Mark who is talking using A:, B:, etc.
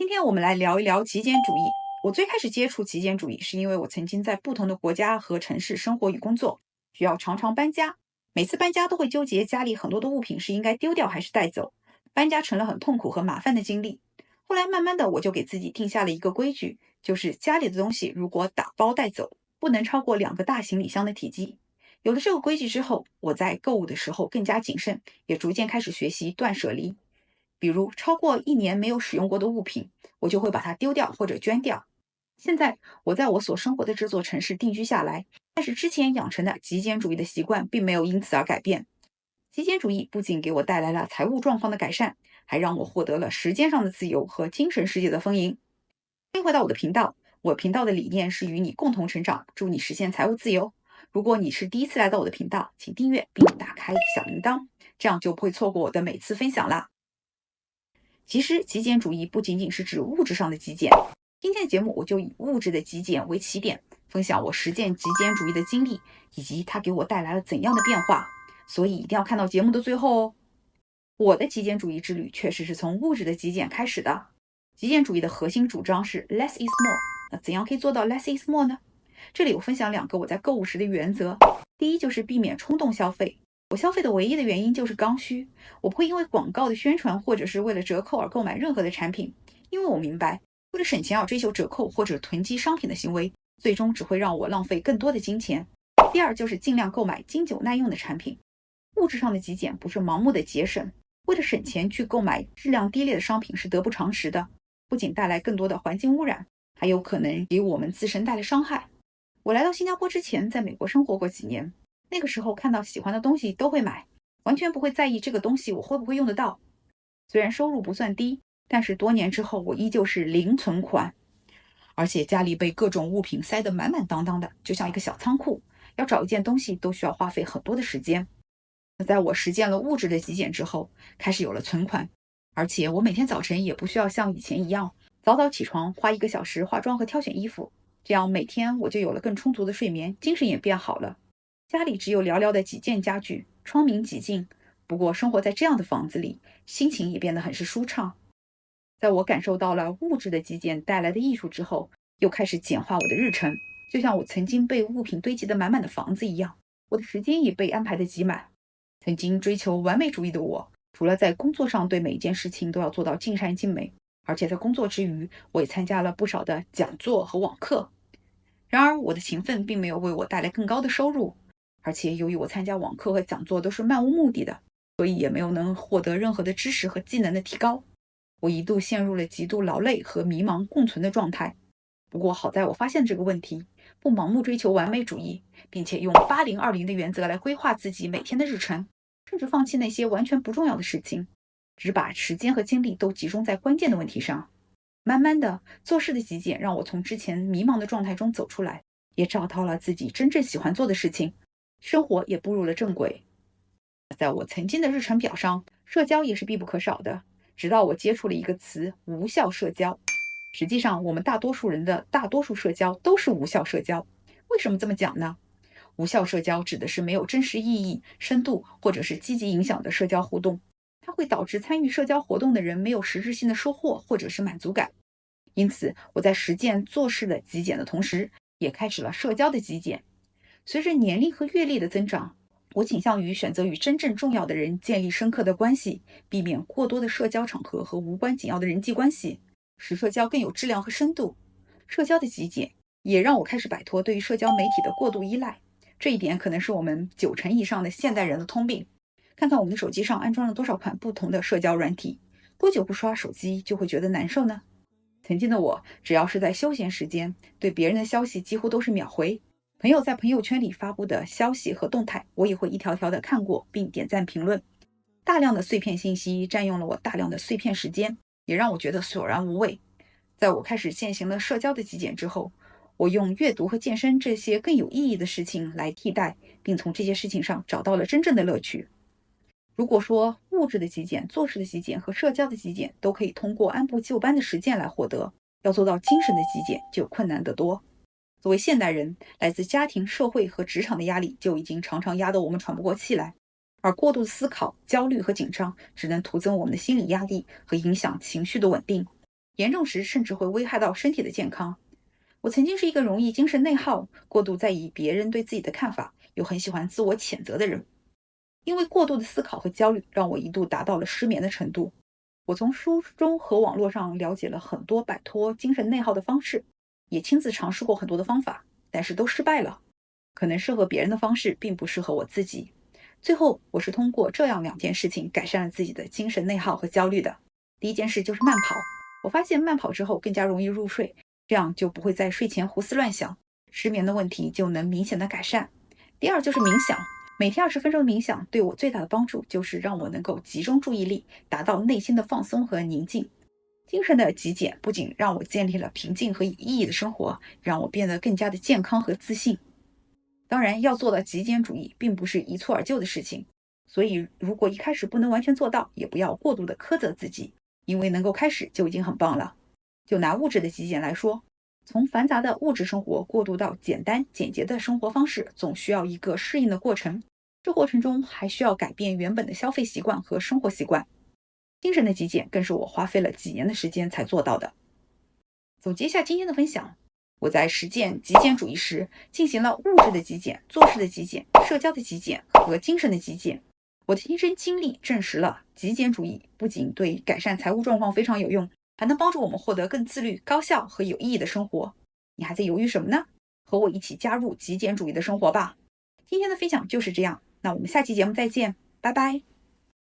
A: 天我们来聊一聊极简主义。我最开始接触极简主义，是因为我曾经在不同的国家和城市生活与工作，需要常常搬家。每次搬家都会纠结家里很多的物品是应该丢掉还是带走，搬家成了很痛苦和麻烦的经历。后来慢慢的，我就给自己定下了一个规矩，就是家里的东西如果打包带走，不能超过2个大行李箱的体积。有了这个规矩之后，我在购物的时候更加谨慎，也逐渐开始学习断舍离。比如超过1年没有使用过的物品，我就会把它丢掉或者捐掉。现在我在我所生活的这座城市定居下来，但是之前养成的极简主义的习惯并没有因此而改变。极简主义不仅给我带来了财务状况的改善，还让我获得了时间上的自由和精神世界的丰盈。欢迎回到我的频道，我频道的理念是与你共同成长，祝你实现财务自由。如果你是第一次来到我的频道，请订阅并打开小铃铛，这样就不会错过我的每次分享啦。其实极简主义不仅仅是指物质上的极简，今天的节目我就以物质的极简为起点，分享我实践极简主义的经历，以及它给我带来了怎样的变化，所以一定要看到节目的最后哦。我的极简主义之旅确实是从物质的极简开始的。极简主义的核心主张是 less is more， 那怎样可以做到 less is more 呢？这里我分享2个我在购物时的原则。第一就是避免冲动消费，我消费的唯一的原因就是刚需，我不会因为广告的宣传或者是为了折扣而购买任何的产品，因为我明白，为了省钱而追求折扣或者囤积商品的行为，最终只会让我浪费更多的金钱。第二就是尽量购买经久耐用的产品。物质上的极简不是盲目的节省，为了省钱去购买质量低劣的商品是得不偿失的，不仅带来更多的环境污染，还有可能给我们自身带来伤害。我来到新加坡之前，在美国生活过几年，那个时候看到喜欢的东西都会买，完全不会在意这个东西我会不会用得到。虽然收入不算低，但是多年之后我依旧是零存款，而且家里被各种物品塞得满满当当的，就像一个小仓库，要找一件东西都需要花费很多的时间。在我实践了物质的极简之后，开始有了存款，而且我每天早晨也不需要像以前一样早早起床花1个小时化妆和挑选衣服，这样每天我就有了更充足的睡眠，精神也变好了。家里只有寥寥的几件家具，窗明几净，不过生活在这样的房子里，心情也变得很是舒畅。在我感受到了物质的极简带来的益处之后，又开始简化我的日程，就像我曾经被物品堆积得满满的房子一样，我的时间也被安排得挤满。曾经追求完美主义的我，除了在工作上对每一件事情都要做到尽善尽美，而且在工作之余，我也参加了不少的讲座和网课。然而我的勤奋并没有为我带来更高的收入，而且由于我参加网课和讲座都是漫无目的的，所以也没有能获得任何的知识和技能的提高。我一度陷入了极度劳累和迷茫共存的状态。不过好在我发现这个问题，不盲目追求完美主义，并且用80-20的原则来规划自己每天的日程，甚至放弃那些完全不重要的事情，只把时间和精力都集中在关键的问题上。慢慢的，做事的极简让我从之前迷茫的状态中走出来，也找到了自己真正喜欢做的事情，生活也步入了正轨。在我曾经的日程表上，社交也是必不可少的，直到我接触了一个词——无效社交。实际上，我们大多数人的大多数社交都是无效社交。为什么这么讲呢？无效社交指的是没有真实意义、深度或者是积极影响的社交互动，它会导致参与社交活动的人没有实质性的收获或者是满足感。因此，我在实践做事的极简的同时，也开始了社交的极简。随着年龄和阅历的增长，我倾向于选择与真正重要的人建立深刻的关系，避免过多的社交场合和无关紧要的人际关系，使社交更有质量和深度。社交的极简也让我开始摆脱对于社交媒体的过度依赖，这一点可能是我们90%以上的现代人的通病。看看我们的手机上安装了多少款不同的社交软体，多久不刷手机就会觉得难受呢？曾经的我，只要是在休闲时间，对别人的消息几乎都是秒回。朋友在朋友圈里发布的消息和动态，我也会一条条的看过并点赞评论。大量的碎片信息占用了我大量的碎片时间，也让我觉得索然无味。在我开始践行了社交的极简之后，我用阅读和健身这些更有意义的事情来替代，并从这些事情上找到了真正的乐趣。如果说物质的极简、做事的极简和社交的极简都可以通过按部就班的实践来获得，要做到精神的极简就困难得多。作为现代人，来自家庭、社会和职场的压力就已经常常压得我们喘不过气来，而过度的思考、焦虑和紧张只能徒增我们的心理压力和影响情绪的稳定。严重时甚至会危害到身体的健康。我曾经是一个容易精神内耗、过度在意别人对自己的看法，又很喜欢自我谴责的人。因为过度的思考和焦虑，让我一度达到了失眠的程度。我从书中和网络上了解了很多摆脱精神内耗的方式，也亲自尝试过很多的方法，但是都失败了。可能适合别人的方式并不适合我自己。最后，我是通过这样2件事情改善了自己的精神内耗和焦虑的。第一件事就是慢跑，我发现慢跑之后更加容易入睡，这样就不会在睡前胡思乱想，失眠的问题就能明显的改善。第二就是冥想，每天20分钟的冥想对我最大的帮助就是让我能够集中注意力，达到内心的放松和宁静。精神的极简不仅让我建立了平静和有意义的生活，让我变得更加的健康和自信。当然，要做到极简主义并不是一蹴而就的事情，所以如果一开始不能完全做到，也不要过度的苛责自己，因为能够开始就已经很棒了。就拿物质的极简来说，从繁杂的物质生活过渡到简单简洁的生活方式，总需要一个适应的过程。这过程中还需要改变原本的消费习惯和生活习惯。精神的极简更是我花费了几年的时间才做到的。总结一下今天的分享，我在实践极简主义时，进行了物质的极简、做事的极简、社交的极简和精神的极简。我的亲身经历证实了，极简主义不仅对改善财务状况非常有用，还能帮助我们获得更自律、高效和有意义的生活。你还在犹豫什么呢？和我一起加入极简主义的生活吧。今天的分享就是这样，那我们下期节目再见，拜拜。